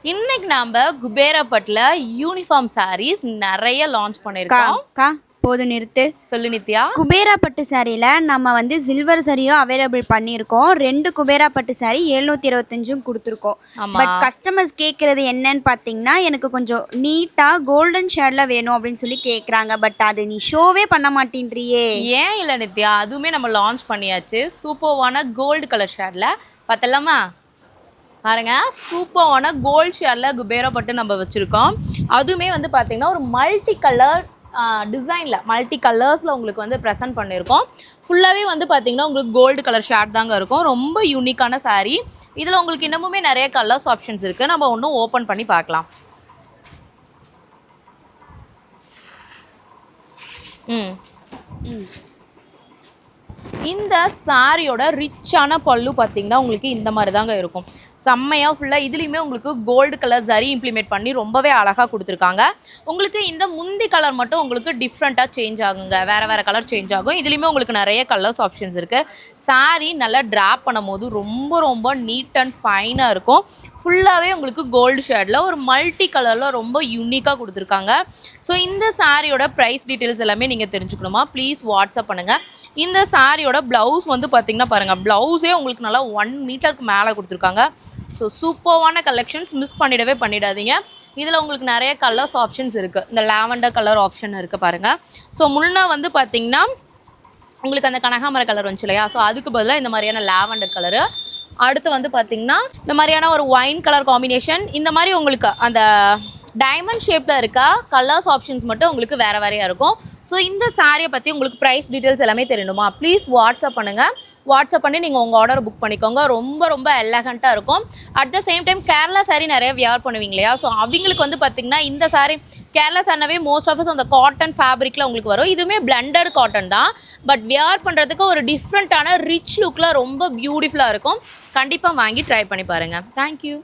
இன்னைக்கு நாம குபேரப்பட்டில் யூனிஃபார்ம் சாரீஸ் நிறைய லான்ச் பண்ணியிருக்கோம். போது நிறுத்து. சொல்லு நித்யா. குபேராப்பட்டு சாரியில் நம்ம வந்து சில்வர் சரியும் அவைலபிள் பண்ணியிருக்கோம். 2 குபேராப்பட்டு சாரி 725 கொடுத்துருக்கோம். பட் கஸ்டமர்ஸ் கேட்குறது என்னன்னு பார்த்தீங்கன்னா, எனக்கு கொஞ்சம் நீட்டாக கோல்டன் ஷேடில் வேணும் அப்படின்னு சொல்லி கேட்குறாங்க. பட் அது நீ ஷோவே பண்ண மாட்டேன்றியே. ஏன் இல்லை நித்யா, அதுவுமே நம்ம லான்ச் பண்ணியாச்சு. சூப்பர்வான கோல்டு கலர் ஷேடில் பார்த்தலாமா பாருங்க. சூப்பர்வான கோல்டு ஷேடில் குபேரப்பட்டு நம்ம வச்சுருக்கோம். அதுவுமே வந்து பார்த்தீங்கன்னா ஒரு மல்டி கலர் டிசைனில் மல்டி கலர்ஸில் உங்களுக்கு வந்து ப்ரெசென்ட் பண்ணியிருக்கோம். ஃபுல்லாகவே வந்து பார்த்திங்கன்னா உங்களுக்கு கோல்டு கலர் ஷேட் தாங்க இருக்கும். ரொம்ப யூனிக்கான சாரீ. இதில் உங்களுக்கு இன்னமுமே நிறைய கலர்ஸ் ஆப்ஷன்ஸ் இருக்குது. நம்ம ஒன்றும் ஓப்பன் பண்ணி பார்க்கலாம். இந்த சாரியோட ரிச்சான பல்லு பார்த்தீங்கன்னா உங்களுக்கு இந்த மாதிரி தாங்க இருக்கும். செம்மையாக ஃபுல்லாக இதுலேயுமே உங்களுக்கு கோல்டு கலர் சரி இம்ப்ளிமெண்ட் பண்ணி ரொம்பவே அழகாக கொடுத்துருக்காங்க. உங்களுக்கு இந்த முந்தி கலர் மட்டும் உங்களுக்கு டிஃப்ரெண்ட்டாக சேஞ்ச் ஆகுங்க. வேறு வேறு கலர் சேஞ்ச் ஆகும். இதுலேயுமே உங்களுக்கு நிறைய கலர்ஸ் ஆப்ஷன்ஸ் இருக்குது. சாரீ நல்லா ட்ராப் பண்ணும் போது ரொம்ப ரொம்ப நீட் அண்ட் ஃபைனாக இருக்கும். ஃபுல்லாகவே உங்களுக்கு கோல்டு ஷேடில் ஒரு மல்டி கலரில் ரொம்ப யூனிக்காக கொடுத்துருக்காங்க. ஸோ இந்த சாரியோட ப்ரைஸ் டீட்டெயில்ஸ் எல்லாமே நீங்கள் தெரிஞ்சுக்கணுமா, ப்ளீஸ் வாட்ஸ்அப் பண்ணுங்கள். இந்த சாரியோட ப்ளவுஸ் வந்து பார்த்திங்கன்னா பாருங்கள், ப்ளவுஸே உங்களுக்கு நல்லா 1 மீட்டருக்கு மேலே கொடுத்துருக்காங்க. ஸோ சூப்பர்வான கலெக்ஷன்ஸ், மிஸ் பண்ணிடாதீங்க. இதில் உங்களுக்கு நிறைய கலர்ஸ் ஆப்ஷன்ஸ் இருக்குது. இந்த லாவெண்டர் கலர் ஆப்ஷன் இருக்குது பாருங்கள். ஸோ முன்னே வந்து பார்த்திங்கன்னா உங்களுக்கு அந்த கனகாமர கலர் வந்துச்சு இல்லையா, ஸோ அதுக்கு பதிலாக இந்த மாதிரியான லாவெண்டர் கலரு. அடுத்து வந்து பார்த்திங்கன்னா இந்த மாதிரியான ஒரு ஒயின் கலர் காம்பினேஷன். இந்த மாதிரி உங்களுக்கு அந்த டைமண்ட் ஷேப்பில் இருக்க கலர்ஸ் ஆப்ஷன்ஸ் மட்டும் உங்களுக்கு வேறு வேறையாக இருக்கும். ஸோ இந்த சாரியை பற்றி உங்களுக்கு ப்ரைஸ் டீட்டெயில்ஸ் எல்லாமே தெரியணுமா, ப்ளீஸ் வாட்ஸ்அப் பண்ணுங்கள். வாட்ஸ்அப் பண்ணி நீங்கள் உங்கள் ஆர்டர் புக் பண்ணிக்கோங்க. ரொம்ப ரொம்ப எலகண்ட்டாக இருக்கும். At the same time Kerala sari நிறைய வியர் பண்ணுவீங்க இல்லையா, ஸோ அவங்களுக்கு வந்து பார்த்திங்கன்னா இந்த சாரீ கேரளா சாரினாவே மோஸ்ட் ஆஃப் அந்த காட்டன் ஃபேப்ரிக்கில் உங்களுக்கு வரும். இதுவுமே பிளண்டட் காட்டன் தான். பட் வியர் பண்ணுறதுக்கு ஒரு டிஃப்ரெண்ட்டான ரிச் லுக்கில் ரொம்ப பியூட்டிஃபுல்லாக இருக்கும். கண்டிப்பாக வாங்கி ட்ரை பண்ணி பாருங்கள். தேங்க்யூ.